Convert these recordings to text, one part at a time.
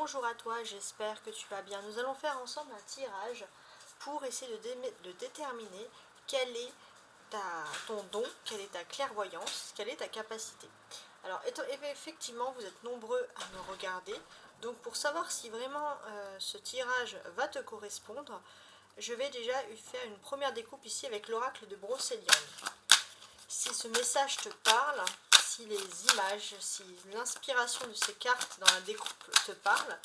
Bonjour à toi, j'espère que tu vas bien. Nous allons faire ensemble un tirage pour essayer de déterminer quel est ton don, quelle est ta clairvoyance, quelle est ta capacité. Alors effectivement, vous êtes nombreux à me regarder, donc pour savoir si vraiment ce tirage va te correspondre, je vais déjà faire une première découpe ici avec l'oracle de Brocéliande. Si ce message te parle, si les images, si l'inspiration de ces cartes dans la découpe te parle,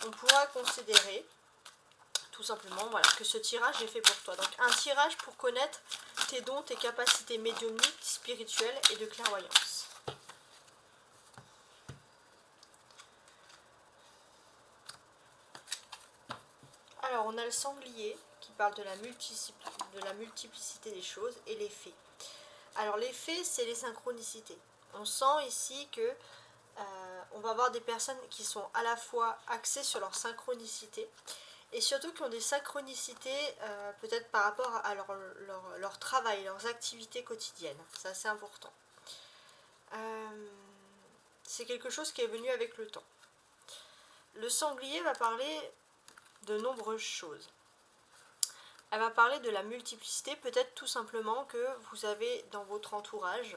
on pourra considérer tout simplement que ce tirage est fait pour toi. Donc un tirage pour connaître tes dons, tes capacités médiumniques, spirituelles et de clairvoyance. Alors on a le sanglier qui parle de la multiplicité des choses et les fées. Alors les fées, c'est les synchronicités. On sent ici que on va avoir des personnes qui sont à la fois axées sur leur synchronicité et surtout qui ont des synchronicités peut-être par rapport à leur travail, leurs activités quotidiennes. C'est assez important. C'est quelque chose qui est venu avec le temps. Le sanglier va parler de nombreuses choses. Elle va parler de la multiplicité, peut-être tout simplement que vous avez dans votre entourage,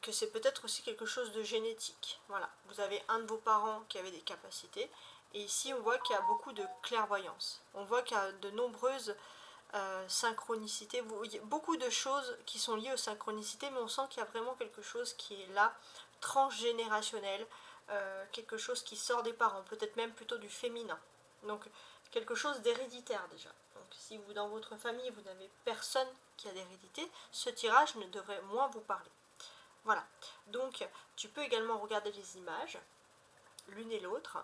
que c'est peut-être aussi quelque chose de génétique. Voilà, vous avez un de vos parents qui avait des capacités, et ici on voit qu'il y a beaucoup de clairvoyance. On voit qu'il y a de nombreuses synchronicités, beaucoup de choses qui sont liées aux synchronicités, mais on sent qu'il y a vraiment quelque chose qui est là, transgénérationnel, quelque chose qui sort des parents, peut-être même plutôt du féminin. Donc quelque chose d'héréditaire déjà. Donc si vous dans votre famille vous n'avez personne qui a d'hérédité, ce tirage ne devrait moins vous parler. Voilà, donc tu peux également regarder les images, l'une et l'autre,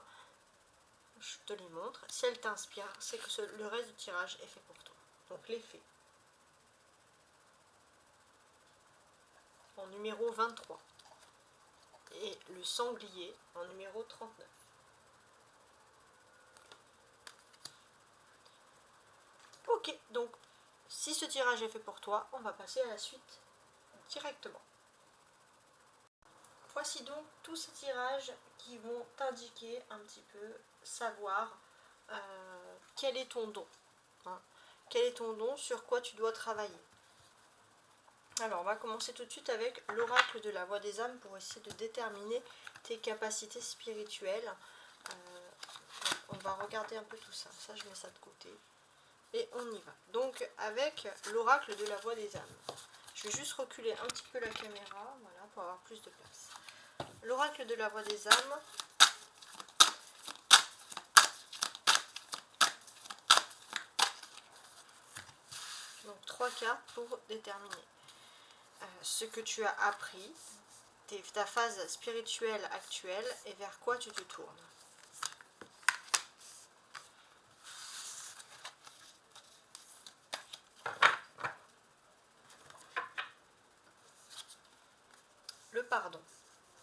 je te les montre. Si elles t'inspirent, c'est que le reste du tirage est fait pour toi. Donc les fées. En numéro 23. Et le sanglier en numéro 39. Ok, donc si ce tirage est fait pour toi, on va passer à la suite directement. Voici donc tous ces tirages qui vont t'indiquer un petit peu, savoir quel est ton don. Hein, quel est ton don, sur quoi tu dois travailler. Alors on va commencer tout de suite avec l'oracle de la voix des âmes pour essayer de déterminer tes capacités spirituelles. On va regarder un peu tout ça. Ça, je mets ça de côté. Et on y va. Donc avec l'oracle de la voix des âmes. Je vais juste reculer un petit peu la caméra, voilà, pour avoir plus de place. L'oracle de la voix des âmes. Donc 3 cartes pour déterminer ce que tu as appris, ta phase spirituelle actuelle et vers quoi tu te tournes. Le pardon.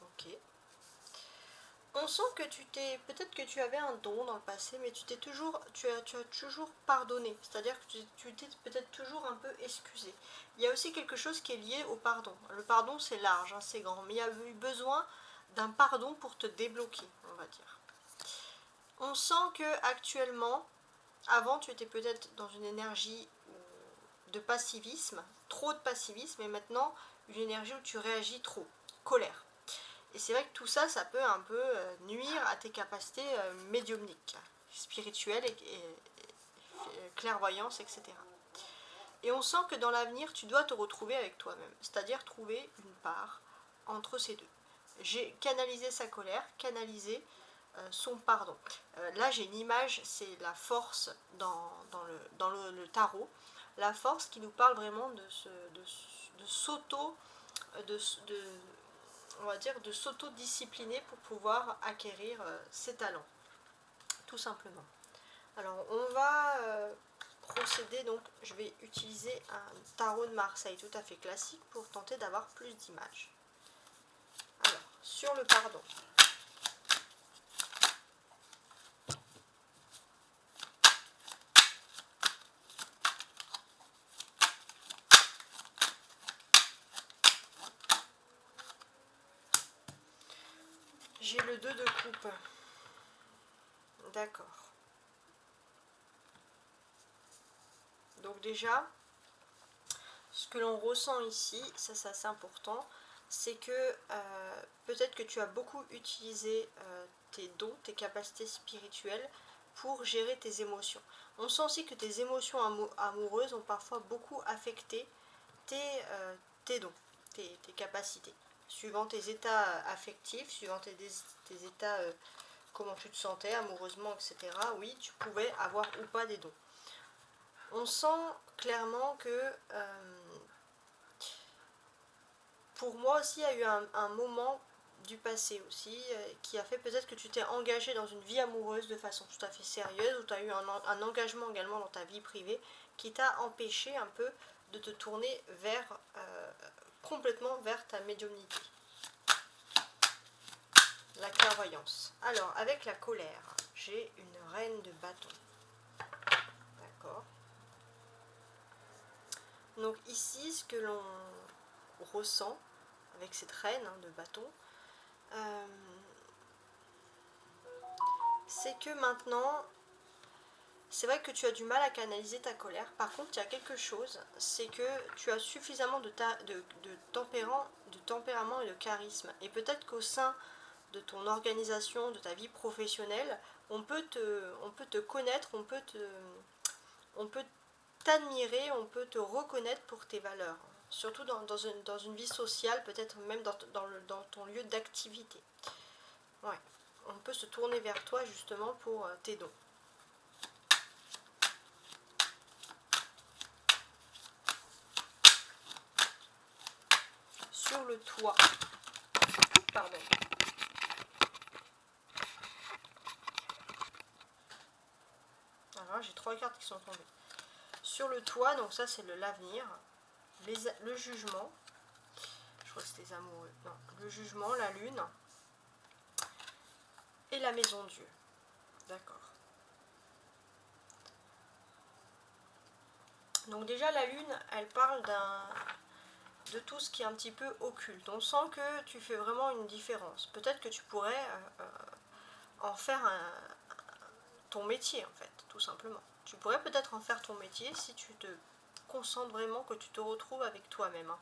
Ok. On sent que peut-être que tu avais un don dans le passé, mais tu as toujours pardonné. C'est-à-dire que tu t'es peut-être toujours un peu excusé. Il y a aussi quelque chose qui est lié au pardon. Le pardon, c'est large, hein, c'est grand, mais il y a eu besoin d'un pardon pour te débloquer, on va dire. On sent que actuellement, avant, tu étais peut-être dans une énergie de passivisme, trop de passivisme, et maintenant, une énergie où tu réagis trop, colère. Et c'est vrai que tout ça, ça peut un peu nuire à tes capacités médiumniques, spirituelles et clairvoyance, etc. Et on sent que dans l'avenir, tu dois te retrouver avec toi-même, c'est-à-dire trouver une part entre ces deux. J'ai canalisé sa colère, canalisé son pardon. Là, j'ai une image, c'est la force dans le tarot, la force qui nous parle vraiment de s'auto, on va dire, de s'auto-discipliner pour pouvoir acquérir ses talents, tout simplement. Alors, on va procéder, donc je vais utiliser un tarot de Marseille tout à fait classique pour tenter d'avoir plus d'images. Alors, sur le pardon. J'ai le 2 de coupe. D'accord. Donc déjà, ce que l'on ressent ici, ça c'est assez important, c'est que peut-être que tu as beaucoup utilisé tes dons, tes capacités spirituelles pour gérer tes émotions. On sent aussi que tes émotions amoureuses ont parfois beaucoup affecté tes dons, tes capacités. Suivant tes états affectifs, suivant tes états, comment tu te sentais amoureusement, etc., oui, tu pouvais avoir ou pas des dons. On sent clairement que pour moi aussi, il y a eu un moment du passé aussi qui a fait peut-être que tu t'es engagé dans une vie amoureuse de façon tout à fait sérieuse, ou tu as eu un engagement également dans ta vie privée qui t'a empêché un peu de te tourner complètement vers ta médiumnité. La clairvoyance. Alors, avec la colère, j'ai une reine de bâton. D'accord. Donc ici, ce que l'on ressent avec cette reine de bâton, c'est que maintenant, c'est vrai que tu as du mal à canaliser ta colère. Par contre, il y a quelque chose, c'est que tu as suffisamment de tempérament et de charisme. Et peut-être qu'au sein de ton organisation, de ta vie professionnelle, on peut te connaître, on peut t'admirer, on peut te reconnaître pour tes valeurs. Surtout dans une vie sociale, peut-être même dans ton lieu d'activité. Ouais. On peut se tourner vers toi justement pour tes dons. Sur le toit. Pardon. Alors j'ai 3 cartes qui sont tombées. Sur le toit, donc ça c'est l'avenir, le jugement. Je crois que c'était les amoureux. Non, le jugement, la lune et la maison Dieu. D'accord. Donc déjà la lune, elle parle de tout ce qui est un petit peu occulte. On sent que tu fais vraiment une différence. Peut-être que tu pourrais en faire ton métier en fait, tout simplement. Tu pourrais peut-être en faire ton métier si tu te concentres vraiment, que tu te retrouves avec toi-même.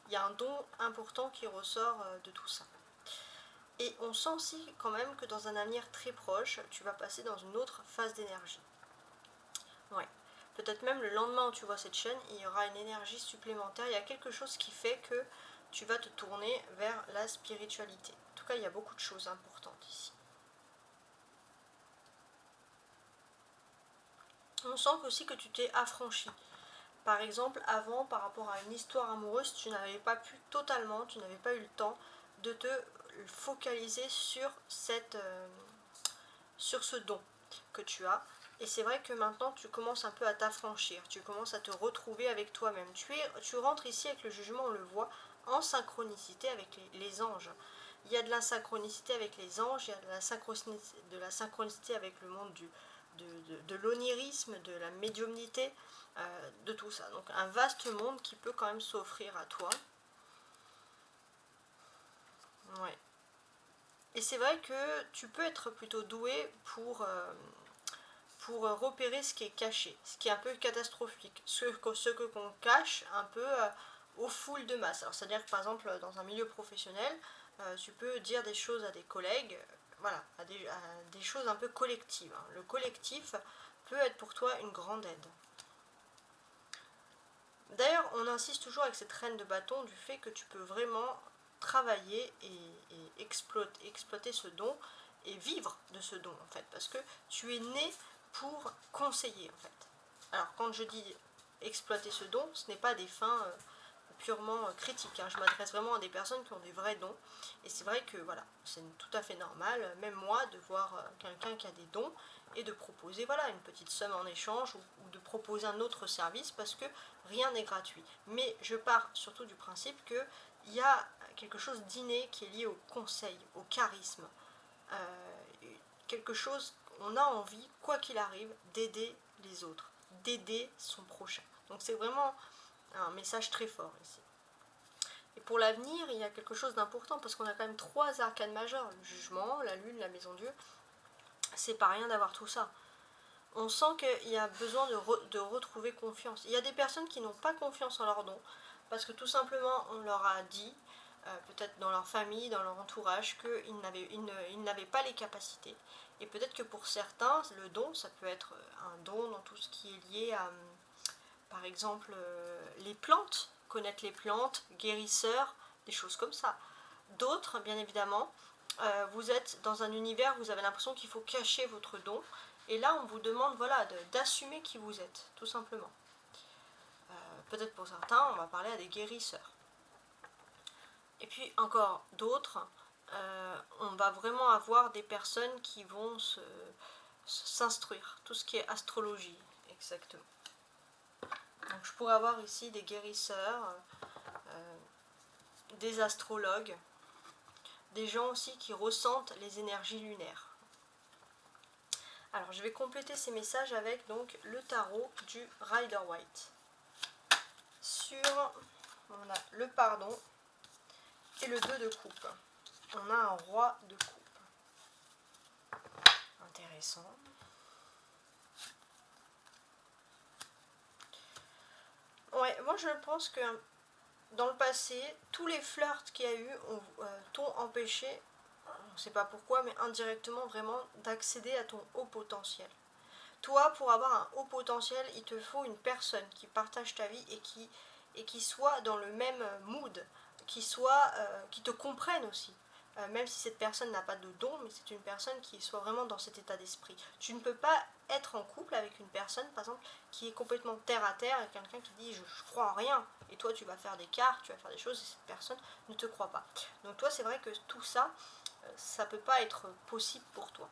Il y a un don important qui ressort de tout ça. Et on sent aussi quand même que dans un avenir très proche, tu vas passer dans une autre phase d'énergie. Ouais. Peut-être même le lendemain où tu vois cette chaîne, il y aura une énergie supplémentaire. Il y a quelque chose qui fait que tu vas te tourner vers la spiritualité. En tout cas, il y a beaucoup de choses importantes ici. On sent aussi que tu t'es affranchi. Par exemple, avant, par rapport à une histoire amoureuse, tu n'avais pas pu totalement, tu n'avais pas eu le temps de te focaliser sur ce don que tu as. Et c'est vrai que maintenant, tu commences un peu à t'affranchir, tu commences à te retrouver avec toi-même. Tu rentres ici avec le jugement, on le voit, en synchronicité avec les anges. Il y a de la synchronicité avec les anges, il y a de la synchronicité avec le monde de l'onirisme, de la médiumnité, de tout ça. Donc un vaste monde qui peut quand même s'offrir à toi. Ouais. Et c'est vrai que tu peux être plutôt doué pour repérer ce qui est caché, ce qui est un peu catastrophique, ce que qu'on cache un peu aux foules de masse. Alors c'est-à-dire que par exemple dans un milieu professionnel, tu peux dire des choses à des collègues, voilà, à des choses un peu collectives. Le collectif peut être pour toi une grande aide. D'ailleurs, on insiste toujours avec cette reine de bâton du fait que tu peux vraiment travailler et exploiter ce don et vivre de ce don en fait, parce que tu es né pour conseiller en fait. Alors quand je dis exploiter ce don, ce n'est pas des fins purement critiques, hein. Je m'adresse vraiment à des personnes qui ont des vrais dons, et c'est vrai que voilà, c'est tout à fait normal, même moi, de voir quelqu'un qui a des dons et de proposer voilà une petite somme en échange, ou de proposer un autre service, parce que rien n'est gratuit. Mais je pars surtout du principe qu'il y a quelque chose d'inné qui est lié au conseil, au charisme, quelque chose, on a envie, quoi qu'il arrive, d'aider les autres, d'aider son prochain. Donc c'est vraiment un message très fort ici. Et pour l'avenir, il y a quelque chose d'important, parce qu'on a quand même 3 arcanes majeures, le jugement, la lune, la maison Dieu. c'est pas rien d'avoir tout ça. On sent qu'il y a besoin de retrouver confiance. Il y a des personnes qui n'ont pas confiance en leurs dons, parce que tout simplement on leur a dit, peut-être dans leur famille, dans leur entourage, qu'ils n'avaient pas les capacités. Et peut-être que pour certains, le don, ça peut être un don dans tout ce qui est lié à, par exemple, les plantes, connaître les plantes, guérisseurs, des choses comme ça. D'autres, bien évidemment, vous êtes dans un univers où vous avez l'impression qu'il faut cacher votre don. Et là, on vous demande voilà, d'assumer qui vous êtes, tout simplement. Peut-être pour certains, on va parler à des guérisseurs. Et puis encore d'autres, on va vraiment avoir des personnes qui vont s'instruire, tout ce qui est astrologie, exactement. Donc je pourrais avoir ici des guérisseurs, des astrologues, des gens aussi qui ressentent les énergies lunaires. Alors je vais compléter ces messages avec donc le tarot du Rider-Waite. On a le pardon et le 2 de coupe. On a un roi de coupe. Intéressant. Ouais, moi je pense que dans le passé, tous les flirts qu'il y a eu t'ont empêché, on ne sait pas pourquoi, mais indirectement vraiment d'accéder à ton haut potentiel. Toi, pour avoir un haut potentiel, il te faut une personne qui partage ta vie et qui soit dans le même mood, qui te comprenne aussi. Même si cette personne n'a pas de don, mais c'est une personne qui soit vraiment dans cet état d'esprit. Tu ne peux pas être en couple avec une personne, par exemple, qui est complètement terre à terre, et quelqu'un qui dit je crois en rien, et toi tu vas faire des cartes, tu vas faire des choses, et cette personne ne te croit pas. Donc toi, c'est vrai que tout ça, ça ne peut pas être possible pour toi.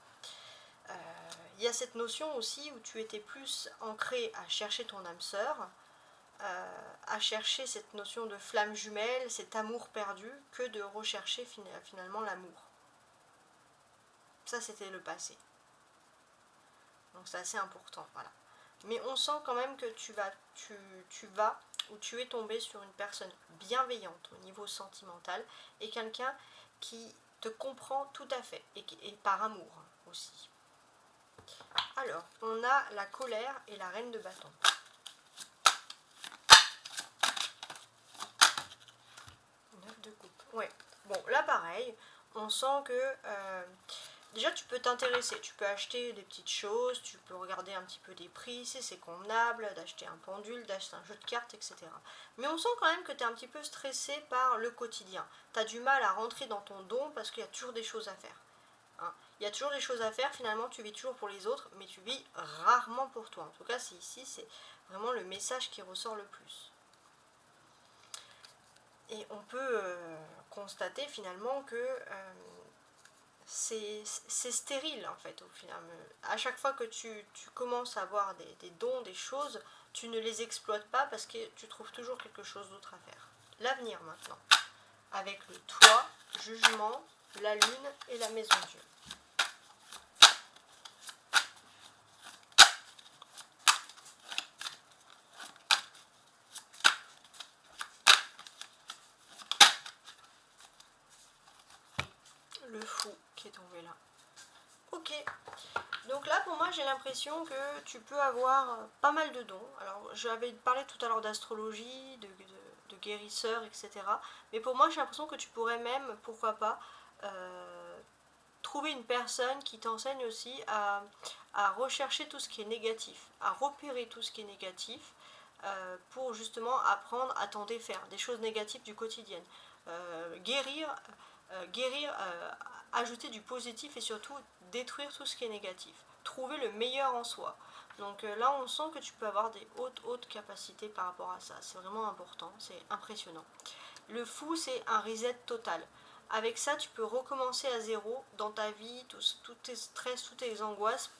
Il y a cette notion aussi où tu étais plus ancré à chercher ton âme sœur, à chercher cette notion de flamme jumelle, cet amour perdu, que de rechercher finalement l'amour. Ça, c'était le passé. Donc c'est assez important, voilà. Mais on sent quand même que tu vas ou tu es tombé sur une personne bienveillante au niveau sentimental et quelqu'un qui te comprend tout à fait et par amour aussi. Alors, on a la colère et la reine de bâton. Neuf de coupe. Ouais. Bon, là pareil, on sent que déjà tu peux t'intéresser, tu peux acheter des petites choses, tu peux regarder un petit peu des prix, si c'est convenable, d'acheter un pendule, d'acheter un jeu de cartes, etc. Mais on sent quand même que tu es un petit peu stressé par le quotidien. Tu as du mal à rentrer dans ton don parce qu'il y a toujours des choses à faire. Il y a toujours des choses à faire, finalement tu vis toujours pour les autres, mais tu vis rarement pour toi. En tout cas, c'est ici, c'est vraiment le message qui ressort le plus. Et on peut constater finalement que c'est stérile en fait au final. À chaque fois que tu commences à avoir des dons, des choses, tu ne les exploites pas parce que tu trouves toujours quelque chose d'autre à faire. L'avenir maintenant, avec le toit, jugement, la lune et la maison Dieu. Le fou qui est tombé là. Ok, donc là pour moi j'ai l'impression que tu peux avoir pas mal de dons. Alors j'avais parlé tout à l'heure d'astrologie, de guérisseurs, etc. Mais pour moi j'ai l'impression que tu pourrais même, pourquoi pas, trouver une personne qui t'enseigne aussi à rechercher tout ce qui est négatif, à repérer tout ce qui est négatif, pour justement apprendre à t'en défaire, des choses négatives du quotidien. Guérir, ajouter du positif et surtout détruire tout ce qui est négatif. Trouver le meilleur en soi. Donc là, on sent que tu peux avoir des hautes capacités par rapport à ça. C'est vraiment important, c'est impressionnant. Le fou, c'est un reset total. Avec ça, tu peux recommencer à zéro dans ta vie, tous tes stress, toutes tes angoisses.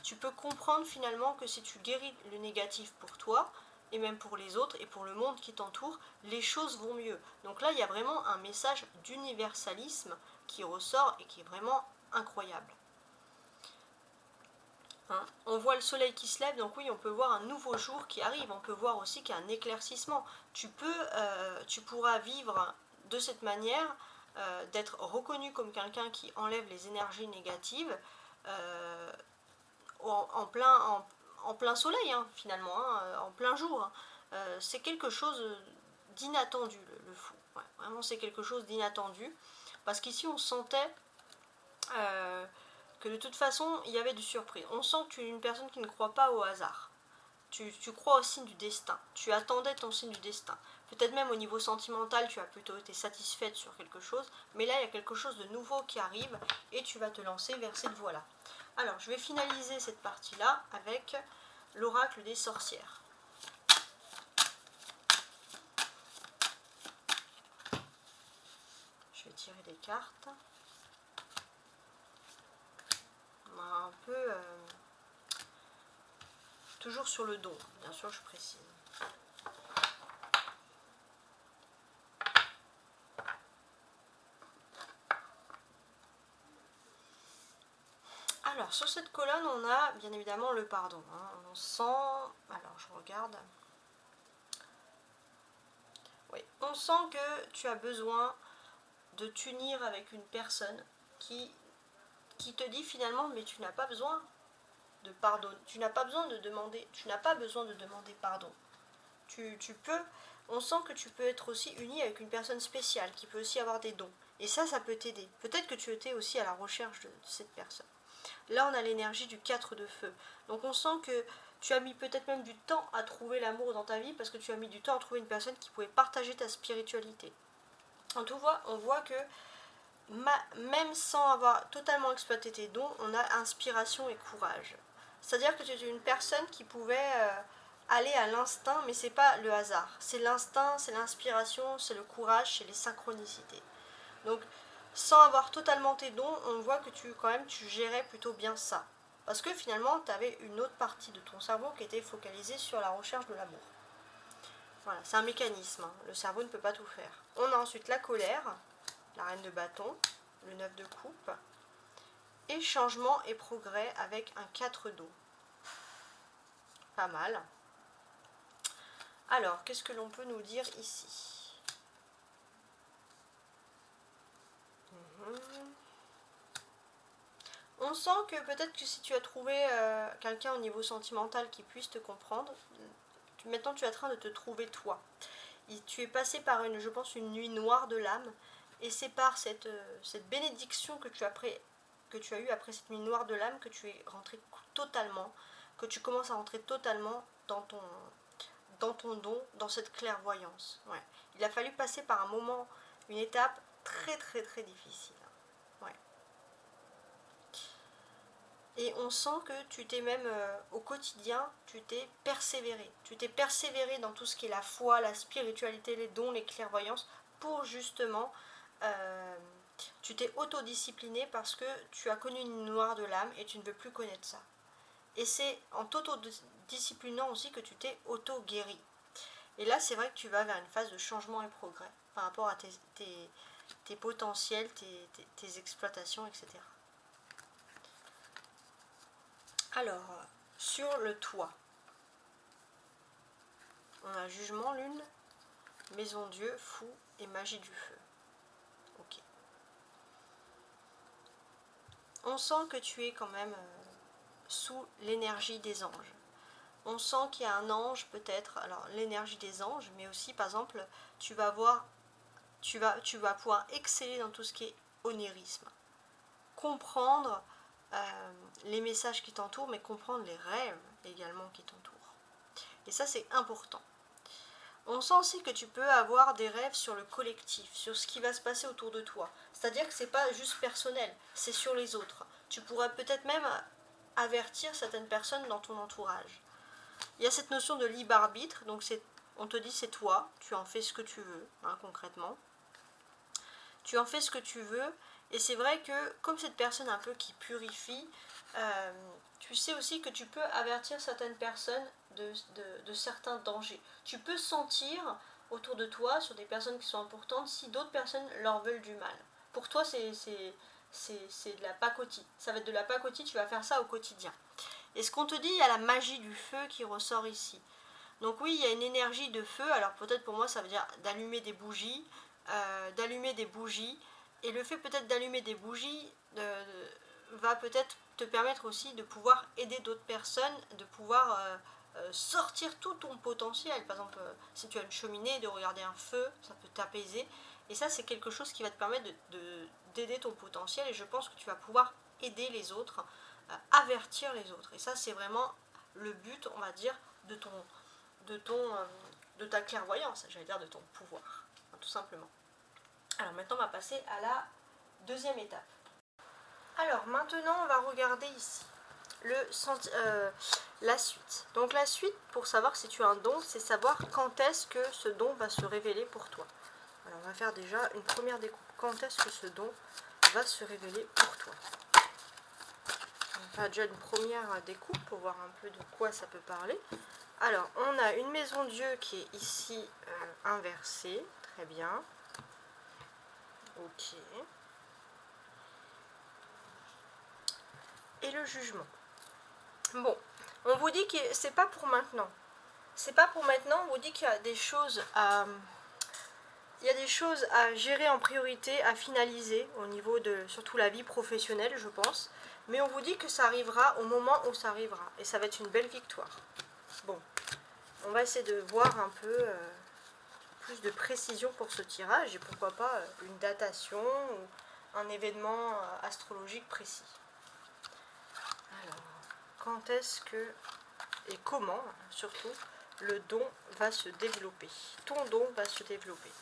Tu peux comprendre finalement que si tu guéris le négatif pour toi, et même pour les autres et pour le monde qui t'entoure, les choses vont mieux. Donc là, il y a vraiment un message d'universalisme qui ressort et qui est vraiment incroyable. On voit le soleil qui se lève, donc oui, on peut voir un nouveau jour qui arrive. On peut voir aussi qu'il y a un éclaircissement. Tu pourras vivre de cette manière, d'être reconnu comme quelqu'un qui enlève les énergies négatives, en plein soleil, hein, finalement, hein, en plein jour. Hein. C'est quelque chose d'inattendu, le fou. Ouais, vraiment, c'est quelque chose d'inattendu. Parce qu'ici, on sentait que de toute façon, il y avait du surprise. On sent que tu es une personne qui ne croit pas au hasard. Tu crois au signe du destin. Tu attendais ton signe du destin. Peut-être même au niveau sentimental, tu as plutôt été satisfaite sur quelque chose. Mais là, il y a quelque chose de nouveau qui arrive et tu vas te lancer vers cette voie-là. Alors, je vais finaliser cette partie-là avec l'oracle des sorcières. Je vais tirer des cartes. Un peu... toujours sur le don, bien sûr, je précise. Alors, sur cette colonne, on a bien évidemment le pardon. Hein. On sent... Alors, je regarde. Oui, on sent que tu as besoin de t'unir avec une personne qui te dit finalement, mais tu n'as pas besoin de pardon. Tu n'as pas besoin de demander. Tu n'as pas besoin de demander pardon. Tu peux... On sent que tu peux être aussi uni avec une personne spéciale, qui peut aussi avoir des dons. Et ça peut t'aider. Peut-être que tu étais aussi à la recherche de cette personne. Là, on a l'énergie du 4 de feu. Donc on sent que tu as mis peut-être même du temps à trouver l'amour dans ta vie parce que tu as mis du temps à trouver une personne qui pouvait partager ta spiritualité. En tout cas, on voit que même sans avoir totalement exploité tes dons, on a inspiration et courage. C'est-à-dire que tu es une personne qui pouvait aller à l'instinct, mais c'est pas le hasard. C'est l'instinct, c'est l'inspiration, c'est le courage, c'est les synchronicités. Donc, sans avoir totalement tes dons, on voit que tu gérais plutôt bien ça. Parce que finalement, tu avais une autre partie de ton cerveau qui était focalisée sur la recherche de l'amour. Voilà, c'est un mécanisme. Hein. Le cerveau ne peut pas tout faire. On a ensuite la colère, la reine de bâton, le 9 de coupe, et changement et progrès avec un 4 d'eau. Pas mal. Alors, qu'est-ce que l'on peut nous dire ici ? On sent que peut-être que si tu as trouvé quelqu'un au niveau sentimental qui puisse te comprendre, maintenant tu es en train de te trouver toi. Tu es passé par je pense, une nuit noire de l'âme, et c'est par cette bénédiction que tu as eue après cette nuit noire de l'âme que tu es rentré totalement, que tu commences à rentrer totalement dans ton don, dans cette clairvoyance. Ouais. Il a fallu passer par un moment, une étape très très très difficile. Ouais. Et on sent que tu t'es même au quotidien, tu t'es persévéré. Tu t'es persévéré dans tout ce qui est la foi, la spiritualité, les dons, les clairvoyances, pour justement... tu t'es autodiscipliné parce que tu as connu une noire de l'âme et tu ne veux plus connaître ça. Et c'est en t'autodisciplinant aussi que tu t'es auto-guéri. Et là, c'est vrai que tu vas vers une phase de changement et progrès par rapport à tes potentiels, tes exploitations, etc. Alors, sur le toit, on a jugement, lune, maison Dieu, fou et magie du feu. Ok. On sent que tu es quand même sous l'énergie des anges. On sent qu'il y a un ange peut-être, alors l'énergie des anges, mais aussi par exemple, tu vas pouvoir exceller dans tout ce qui est onirisme. Comprendre les messages qui t'entourent, mais comprendre les rêves également qui t'entourent. Et ça, c'est important. On sent aussi que tu peux avoir des rêves sur le collectif, sur ce qui va se passer autour de toi. C'est-à-dire que c'est pas juste personnel, c'est sur les autres. Tu pourras peut-être même avertir certaines personnes dans ton entourage. Il y a cette notion de libre arbitre, donc on te dit c'est toi, tu en fais ce que tu veux, hein, concrètement. Tu en fais ce que tu veux. Et c'est vrai que, comme cette personne un peu qui purifie, tu sais aussi que tu peux avertir certaines personnes de certains dangers. Tu peux sentir autour de toi, sur des personnes qui sont importantes, si d'autres personnes leur veulent du mal. Pour toi, c'est de la pacotille. Ça va être de la pacotille, tu vas faire ça au quotidien. Et ce qu'on te dit, il y a la magie du feu qui ressort ici. Donc oui, il y a une énergie de feu. Alors peut-être pour moi, ça veut dire d'allumer des bougies. Et le fait peut-être d'allumer des bougies va peut-être te permettre aussi de pouvoir aider d'autres personnes, de pouvoir sortir tout ton potentiel. Par exemple, si tu as une cheminée, de regarder un feu, ça peut t'apaiser. Et ça, c'est quelque chose qui va te permettre d'aider ton potentiel. Et je pense que tu vas pouvoir aider les autres, avertir les autres. Et ça, c'est vraiment le but, on va dire, de ta clairvoyance, j'allais dire de ton pouvoir, tout simplement. Alors maintenant, on va passer à la deuxième étape. Alors maintenant, on va regarder ici la suite. Donc la suite, pour savoir si tu as un don, c'est savoir quand est-ce que ce don va se révéler pour toi. Alors on va faire déjà une première découpe. Quand est-ce que ce don va se révéler pour toi? On va faire déjà une première découpe pour voir un peu de quoi ça peut parler. Alors, on a une maison Dieu qui est ici inversée. Très bien. Ok. Et le jugement. Bon, on vous dit que c'est pas pour maintenant. C'est pas pour maintenant, on vous dit qu'il y a des choses à... Il y a des choses à gérer en priorité, à finaliser au niveau de surtout la vie professionnelle, je pense. Mais on vous dit que ça arrivera au moment où ça arrivera. Et ça va être une belle victoire. Bon, on va essayer de voir un peu plus de précision pour ce tirage. Et pourquoi pas une datation ou un événement astrologique précis. Alors, quand est-ce que et comment, surtout, le don va se développer? Ton don va se développer.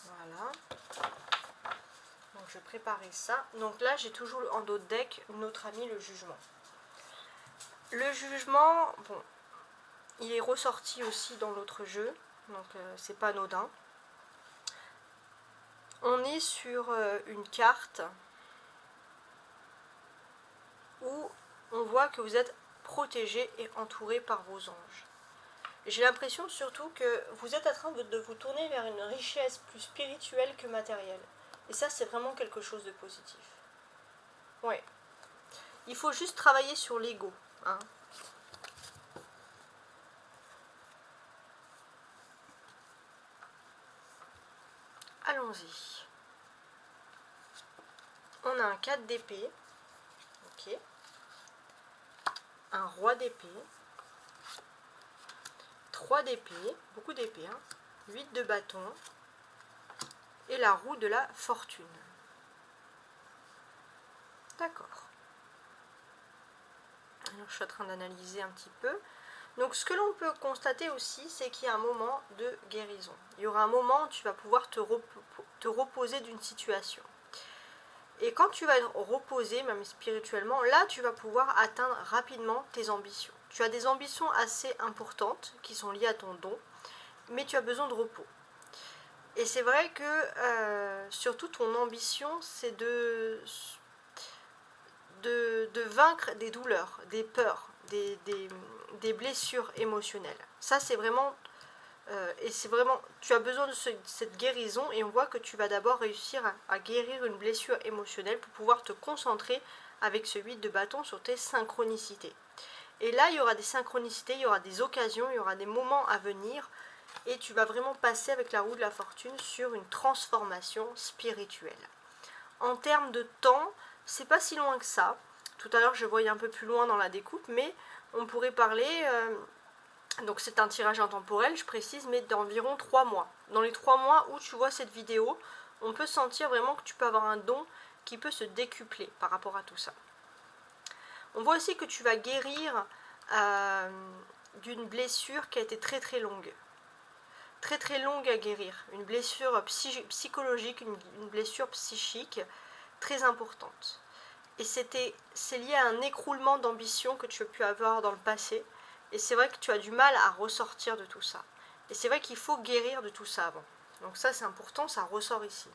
Voilà. Donc je vais préparer ça. Donc là, j'ai toujours en dos de deck notre ami le jugement. Le jugement, bon, il est ressorti aussi dans l'autre jeu. Donc c'est pas anodin. On est sur une carte où on voit que vous êtes protégé et entouré par vos anges. J'ai l'impression surtout que vous êtes en train de vous tourner vers une richesse plus spirituelle que matérielle. Et ça, c'est vraiment quelque chose de positif. Ouais. Il faut juste travailler sur l'ego. Hein. Allons-y. On a un 4 d'épée. Ok. Un roi d'épée. 3 d'épée. Beaucoup d'épée. Hein. 8 de bâton. Et la roue de la fortune. D'accord. Alors, je suis en train d'analyser un petit peu. Donc, ce que l'on peut constater aussi, c'est qu'il y a un moment de guérison. Il y aura un moment où tu vas pouvoir te reposer d'une situation. Et quand tu vas être reposé, même spirituellement, là, tu vas pouvoir atteindre rapidement tes ambitions. Tu as des ambitions assez importantes qui sont liées à ton don, mais tu as besoin de repos. Et c'est vrai que surtout ton ambition, c'est de vaincre des douleurs, des peurs, des blessures émotionnelles. Ça, c'est vraiment... et c'est vraiment... Tu as besoin de cette guérison et on voit que tu vas d'abord réussir à guérir une blessure émotionnelle pour pouvoir te concentrer avec ce 8 de bâton sur tes synchronicités. Et là, il y aura des synchronicités, il y aura des occasions, il y aura des moments à venir et tu vas vraiment passer avec la roue de la fortune sur une transformation spirituelle. En termes de temps, c'est pas si loin que ça. Tout à l'heure, je voyais un peu plus loin dans la découpe, mais on pourrait parler... donc c'est un tirage intemporel, je précise, mais d'environ 3 mois. Dans les 3 mois où tu vois cette vidéo, on peut sentir vraiment que tu peux avoir un don qui peut se décupler par rapport à tout ça. On voit aussi que tu vas guérir d'une blessure qui a été très très longue. Très très longue à guérir. Une blessure psychologique, une blessure psychique très importante. Et c'est lié à un écroulement d'ambition que tu as pu avoir dans le passé. Et c'est vrai que tu as du mal à ressortir de tout ça. Et c'est vrai qu'il faut guérir de tout ça avant. Donc ça, c'est important, ça ressort ici.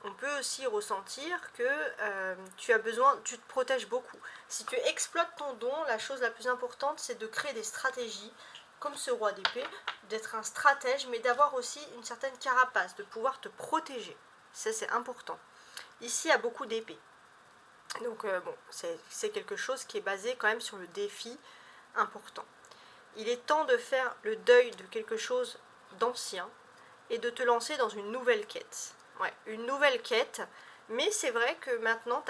On peut aussi ressentir que tu te protèges beaucoup. Si tu exploites ton don, la chose la plus importante, c'est de créer des stratégies, comme ce roi d'épée, d'être un stratège, mais d'avoir aussi une certaine carapace, de pouvoir te protéger. Ça, c'est important. Ici, il y a beaucoup d'épées. Donc, bon, c'est quelque chose qui est basé quand même sur le défi important. Il est temps de faire le deuil de quelque chose d'ancien et de te lancer dans une nouvelle quête. Ouais, une nouvelle quête, mais c'est vrai que maintenant,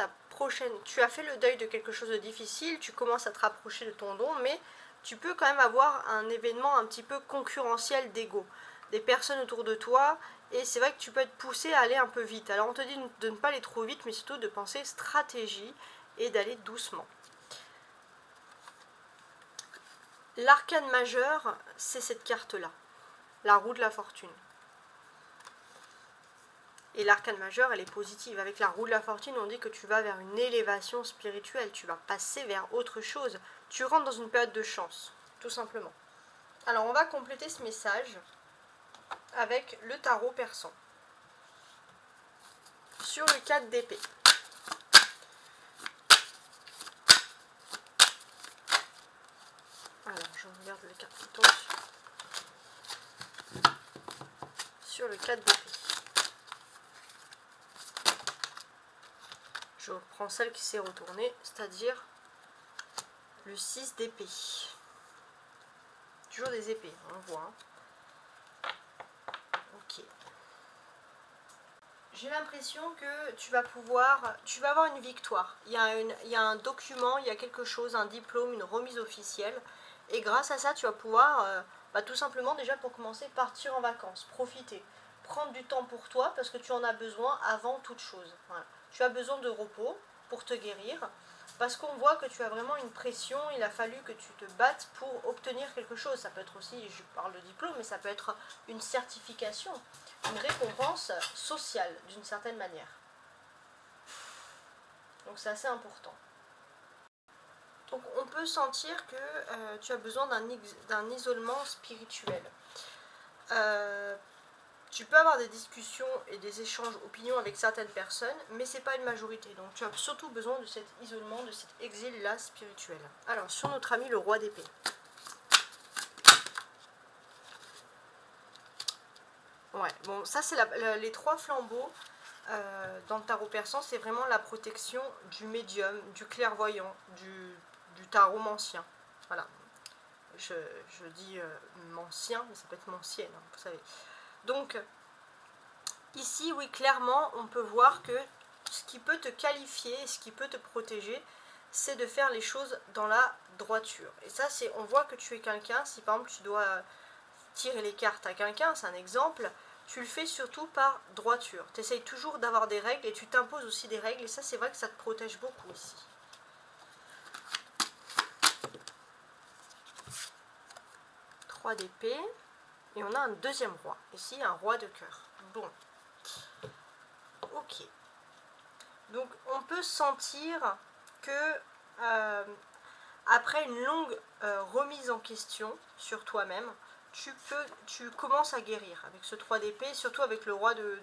tu as fait le deuil de quelque chose de difficile, tu commences à te rapprocher de ton don, mais tu peux quand même avoir un événement un petit peu concurrentiel d'ego. Des personnes autour de toi, et c'est vrai que tu peux être poussé à aller un peu vite. Alors on te dit de ne pas aller trop vite, mais surtout de penser stratégie et d'aller doucement. L'arcane majeur, c'est cette carte-là, la roue de la fortune. Et l'arcane majeur, elle est positive. Avec la roue de la fortune, on dit que tu vas vers une élévation spirituelle, tu vas passer vers autre chose. Tu rentres dans une période de chance, tout simplement. Alors on va compléter ce message avec le tarot persan. Sur le 4 d'épée. Alors je regarde le 4 qui tombe sur le 4 d'épée. Je reprends celle qui s'est retournée, c'est-à-dire le 6 d'épée. Toujours des épées, on voit. Ok. J'ai l'impression que tu vas avoir une victoire. Il y a un document, il y a quelque chose, un diplôme, une remise officielle. Et grâce à ça, tu vas pouvoir, tout simplement, déjà pour commencer, partir en vacances, profiter. Prendre du temps pour toi parce que tu en as besoin avant toute chose. Voilà. Tu as besoin de repos pour te guérir. Parce qu'on voit que tu as vraiment une pression, il a fallu que tu te battes pour obtenir quelque chose. Ça peut être aussi, je parle de diplôme, mais ça peut être une certification, une récompense sociale d'une certaine manière. Donc c'est assez important. Donc on peut sentir que tu as besoin d'un isolement spirituel. Tu peux avoir des discussions et des échanges opinions avec certaines personnes, mais ce n'est pas une majorité. Donc tu as surtout besoin de cet isolement, de cet exil-là spirituel. Alors, sur notre ami le roi d'épée. Ouais, bon, ça c'est les 3 flambeaux dans le tarot persan, c'est vraiment la protection du médium, du clairvoyant, du taromancien. Voilà. Je dis mancien, mais ça peut être mancienne, hein, vous savez. Donc, ici, oui, clairement, on peut voir que ce qui peut te qualifier, ce qui peut te protéger, c'est de faire les choses dans la droiture. Et ça, on voit que tu es quelqu'un, si par exemple tu dois tirer les cartes à quelqu'un, c'est un exemple, tu le fais surtout par droiture. Tu essayes toujours d'avoir des règles et tu t'imposes aussi des règles, et ça, c'est vrai que ça te protège beaucoup ici. Roi d'épée, et on a un deuxième roi. Ici, un roi de cœur. Bon. Ok. Donc, on peut sentir que après une longue remise en question sur toi-même, tu commences à guérir avec ce 3 d'épée, surtout avec le roi de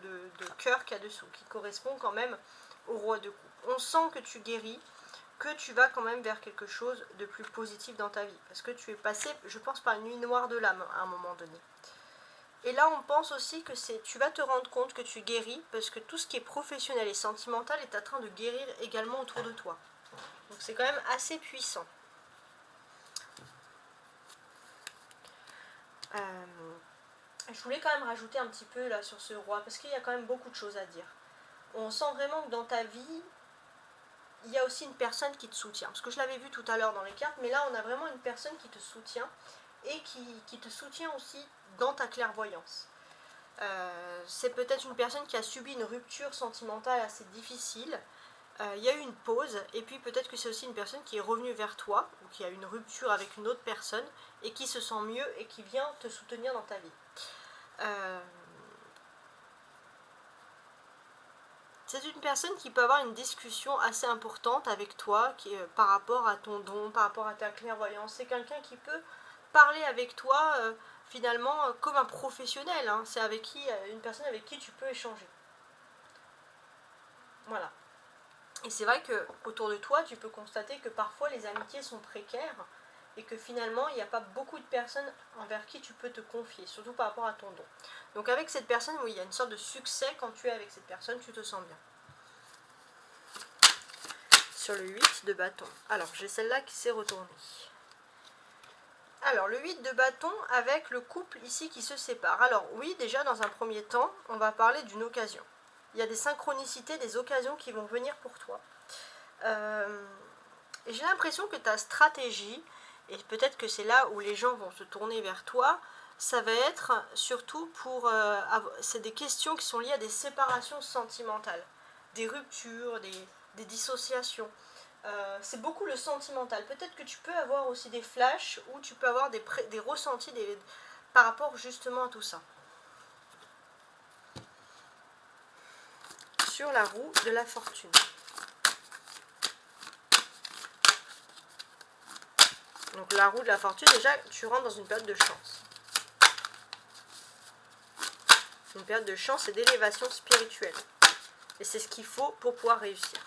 cœur qu'il y a dessous, qui correspond quand même au roi de coupe. On sent que tu guéris, que tu vas quand même vers quelque chose de plus positif dans ta vie. Parce que tu es passé, je pense, par une nuit noire de l'âme à un moment donné. Et là, on pense aussi que tu vas te rendre compte que tu guéris, parce que tout ce qui est professionnel et sentimental est en train de guérir également autour de toi. Donc c'est quand même assez puissant. Je voulais quand même rajouter un petit peu là sur ce roi, parce qu'il y a quand même beaucoup de choses à dire. On sent vraiment que dans ta vie, il y a aussi une personne qui te soutient. Parce que je l'avais vu tout à l'heure dans les cartes, mais là on a vraiment une personne qui te soutient, et qui te soutient aussi dans ta clairvoyance. C'est peut-être une personne qui a subi une rupture sentimentale assez difficile. Il y a eu une pause, et puis peut-être que c'est aussi une personne qui est revenue vers toi, ou qui a eu une rupture avec une autre personne, et qui se sent mieux, et qui vient te soutenir dans ta vie. C'est une personne qui peut avoir une discussion assez importante avec toi par rapport à ton don, par rapport à ta clairvoyance. C'est quelqu'un qui peut parler avec toi finalement comme un professionnel. Hein. C'est une personne avec qui tu peux échanger. Voilà. Et c'est vrai que autour de toi, tu peux constater que parfois les amitiés sont précaires et que finalement, il n'y a pas beaucoup de personnes envers qui tu peux te confier, surtout par rapport à ton don. Donc avec cette personne, oui, il y a une sorte de succès quand tu es avec cette personne, tu te sens bien. Sur le 8 de bâton. Alors, j'ai celle-là qui s'est retournée. Alors, le 8 de bâton avec le couple ici qui se sépare. Alors oui, déjà dans un premier temps, on va parler d'une occasion. Il y a des synchronicités, des occasions qui vont venir pour toi. Et j'ai l'impression que ta stratégie, et peut-être que c'est là où les gens vont se tourner vers toi, ça va être surtout pour... c'est des questions qui sont liées à des séparations sentimentales, des ruptures, des dissociations. C'est beaucoup le sentimental. Peut-être que tu peux avoir aussi des flashs ou tu peux avoir des ressentis par rapport justement à tout ça. Sur la roue de la fortune. Donc la roue de la fortune, déjà, tu rentres dans une période de chance. Une période de chance et d'élévation spirituelle. Et c'est ce qu'il faut pour pouvoir réussir.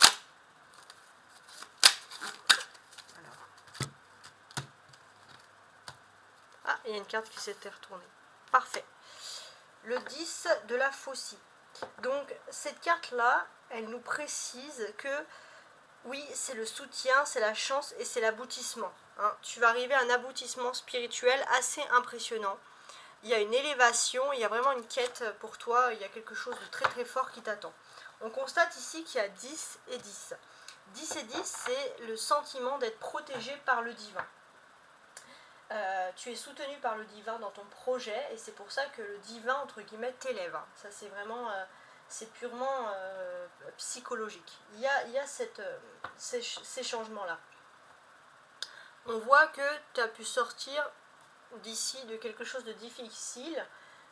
Alors. Ah, il y a une carte qui s'était retournée. Parfait. Le 10 de la faucille. Donc cette carte-là, elle nous précise que oui, c'est le soutien, c'est la chance et c'est l'aboutissement. Hein. Tu vas arriver à un aboutissement spirituel assez impressionnant. Il y a une élévation, il y a vraiment une quête pour toi, il y a quelque chose de très très fort qui t'attend. On constate ici qu'il y a 10 et 10. 10 et 10, c'est le sentiment d'être protégé par le divin. Tu es soutenu par le divin dans ton projet et c'est pour ça que le divin, entre guillemets, t'élève. Ça, c'est vraiment... c'est purement psychologique. Il y a ces changements-là. On voit que tu as pu sortir d'ici de quelque chose de difficile.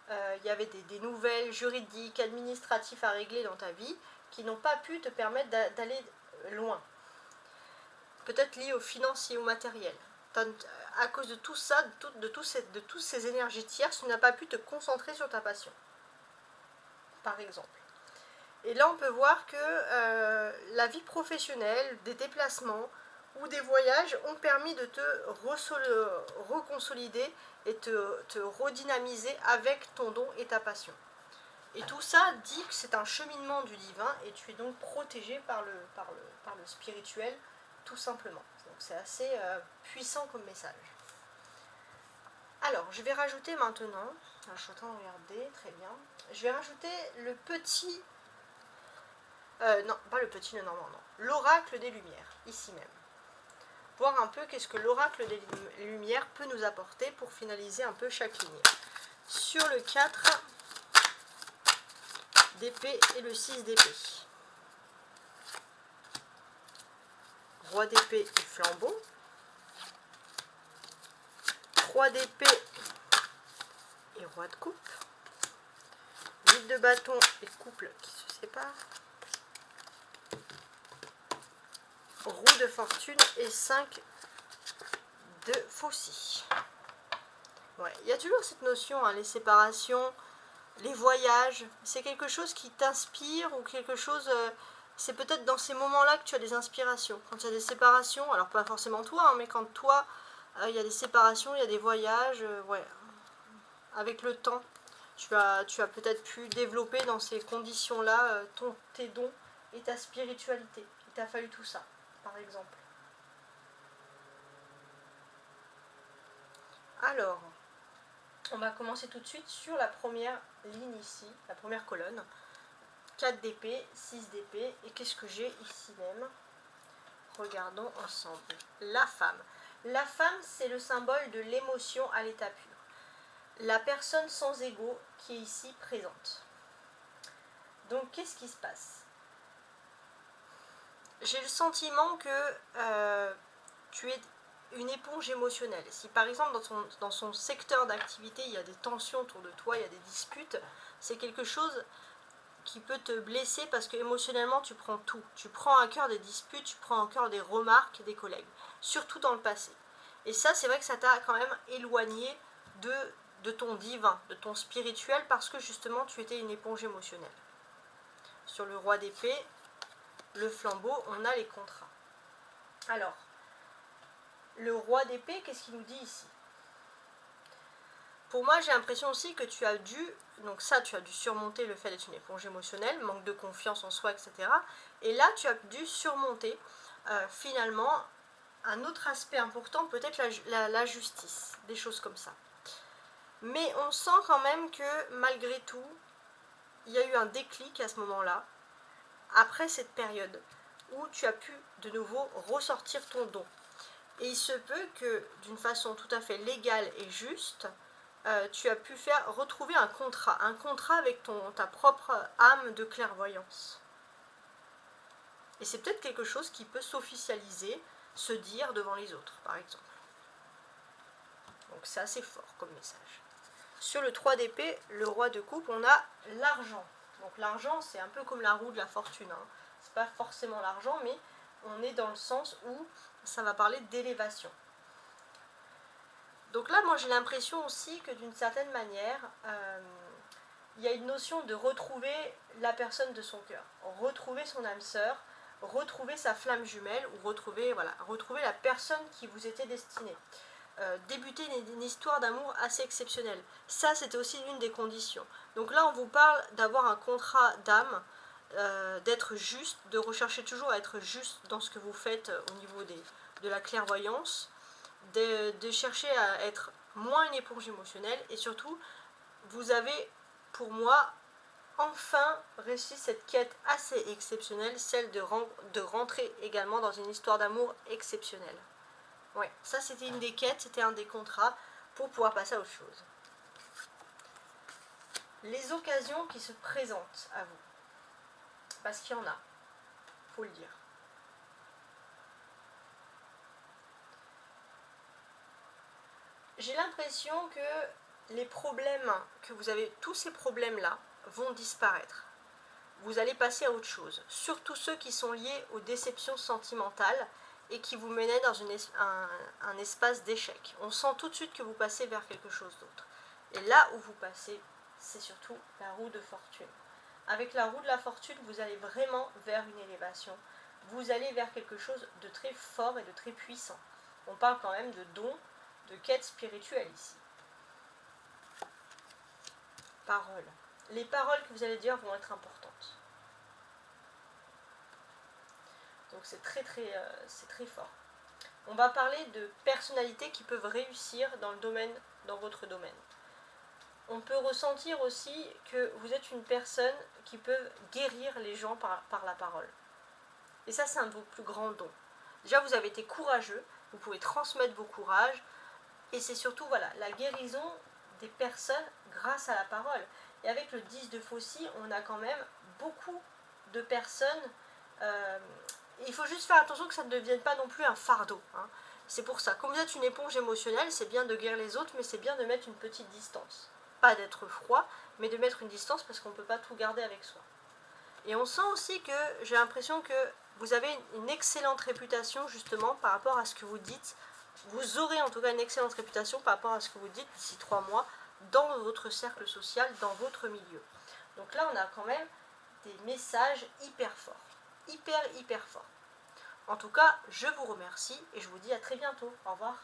Il y avait des nouvelles juridiques, administratives à régler dans ta vie qui n'ont pas pu te permettre d'aller loin. Peut-être lié au financier, au matériel. À cause de tout ça, de toutes ces énergies tierces, tu n'as pas pu te concentrer sur ta passion. Par exemple. Et là, on peut voir que la vie professionnelle, des déplacements ou des voyages ont permis de te reconsolider et te redynamiser avec ton don et ta passion. Et tout ça dit que c'est un cheminement du divin et tu es donc protégé par le spirituel, tout simplement. Donc c'est assez puissant comme message. Alors, je vais rajouter maintenant, je suis en train de regarder, très bien, je vais rajouter le petit... non, pas le petit Lenormand, non. L'oracle des Lumières, ici même. Voir un peu qu'est-ce que l'oracle des Lumières peut nous apporter pour finaliser un peu chaque ligne. Sur le 4 d'épée et le 6 d'épée. Roi d'épée et flambeau. 3 d'épée et roi de coupe. 8 de bâton et couple qui se séparent. Roue de fortune et 5 de faucille. Ouais, il y a toujours cette notion, hein, les séparations, les voyages, c'est quelque chose qui t'inspire ou quelque chose... c'est peut-être dans ces moments-là que tu as des inspirations. Quand il y a des séparations, alors pas forcément toi, hein, mais quand toi, il y a des séparations, il y a des voyages, ouais. Avec le temps, tu as peut-être pu développer dans ces conditions-là tes dons et ta spiritualité. Il t'a fallu tout ça, par exemple. Alors, on va commencer tout de suite sur la première ligne ici, la première colonne. 4 d'épée, 6 d'épée, et qu'est-ce que j'ai ici même? Regardons ensemble. La femme. La femme, c'est le symbole de l'émotion à l'état pur. La personne sans ego qui est ici présente. Donc, qu'est-ce qui se passe? J'ai le sentiment que tu es une éponge émotionnelle. Si par exemple dans son secteur d'activité, il y a des tensions autour de toi, il y a des disputes, c'est quelque chose qui peut te blesser parce que émotionnellement tu prends tout. Tu prends à cœur des disputes, tu prends à cœur des remarques des collègues, surtout dans le passé. Et ça, c'est vrai que ça t'a quand même éloigné de ton divin, de ton spirituel, parce que justement tu étais une éponge émotionnelle. Sur le roi d'épée, le flambeau, on a les contrats. Alors, le roi d'épée, qu'est-ce qu'il nous dit ici? Pour moi, j'ai l'impression aussi que tu as dû, donc ça, tu as dû surmonter le fait d'être une éponge émotionnelle, manque de confiance en soi, etc. Et là, tu as dû surmonter finalement un autre aspect important, peut-être la justice, des choses comme ça. Mais on sent quand même que malgré tout, il y a eu un déclic à ce moment-là, après cette période, où tu as pu de nouveau ressortir ton don. Et il se peut que, d'une façon tout à fait légale et juste, tu as pu retrouver un contrat avec ta propre âme de clairvoyance. Et c'est peut-être quelque chose qui peut s'officialiser, se dire devant les autres, par exemple. Donc c'est assez fort comme message. Sur le 3 d'épée, le roi de coupe, on a l'argent. Donc l'argent, c'est un peu comme la roue de la fortune. Hein. C'est pas forcément l'argent, mais on est dans le sens où ça va parler d'élévation. Donc là, moi j'ai l'impression aussi que d'une certaine manière, il y a une notion de retrouver la personne de son cœur, retrouver son âme sœur, retrouver sa flamme jumelle, ou retrouver la personne qui vous était destinée. Débuter une histoire d'amour assez exceptionnelle. Ça, c'était aussi une des conditions. Donc là, on vous parle d'avoir un contrat d'âme, d'être juste, de rechercher toujours à être juste dans ce que vous faites au niveau de la clairvoyance, de chercher à être moins une éponge émotionnelle, et surtout, vous avez, pour moi, enfin réussi cette quête assez exceptionnelle, celle de rentrer également dans une histoire d'amour exceptionnelle. Ouais, ça c'était une des quêtes, c'était un des contrats pour pouvoir passer à autre chose. Les occasions qui se présentent à vous, parce qu'il y en a, faut le dire. J'ai l'impression que les problèmes que vous avez, tous ces problèmes-là, vont disparaître. Vous allez passer à autre chose, surtout ceux qui sont liés aux déceptions sentimentales et qui vous menaient dans un espace d'échec. On sent tout de suite que vous passez vers quelque chose d'autre. Et là où vous passez, c'est surtout la roue de fortune. Avec la roue de la fortune, vous allez vraiment vers une élévation. Vous allez vers quelque chose de très fort et de très puissant. On parle quand même de dons, de quête spirituelle ici. Paroles. Les paroles que vous allez dire vont être importantes. Donc c'est très fort. On va parler de personnalités qui peuvent réussir dans votre domaine. On peut ressentir aussi que vous êtes une personne qui peut guérir les gens par la parole. Et ça, c'est un de vos plus grands dons. Déjà, vous avez été courageux, vous pouvez transmettre vos courages, et c'est surtout la guérison des personnes grâce à la parole. Et avec le 10 de Faucille, on a quand même beaucoup de personnes. Il faut juste faire attention que ça ne devienne pas non plus un fardeau. Hein. C'est pour ça. Comme vous êtes une éponge émotionnelle, c'est bien de guérir les autres, mais c'est bien de mettre une petite distance. Pas d'être froid, mais de mettre une distance parce qu'on ne peut pas tout garder avec soi. Et on sent aussi que j'ai l'impression que vous avez une excellente réputation justement par rapport à ce que vous dites. Vous aurez en tout cas une excellente réputation par rapport à ce que vous dites d'ici 3 mois dans votre cercle social, dans votre milieu. Donc là, on a quand même des messages hyper forts. Hyper fort. En tout cas, je vous remercie et je vous dis à très bientôt. Au revoir.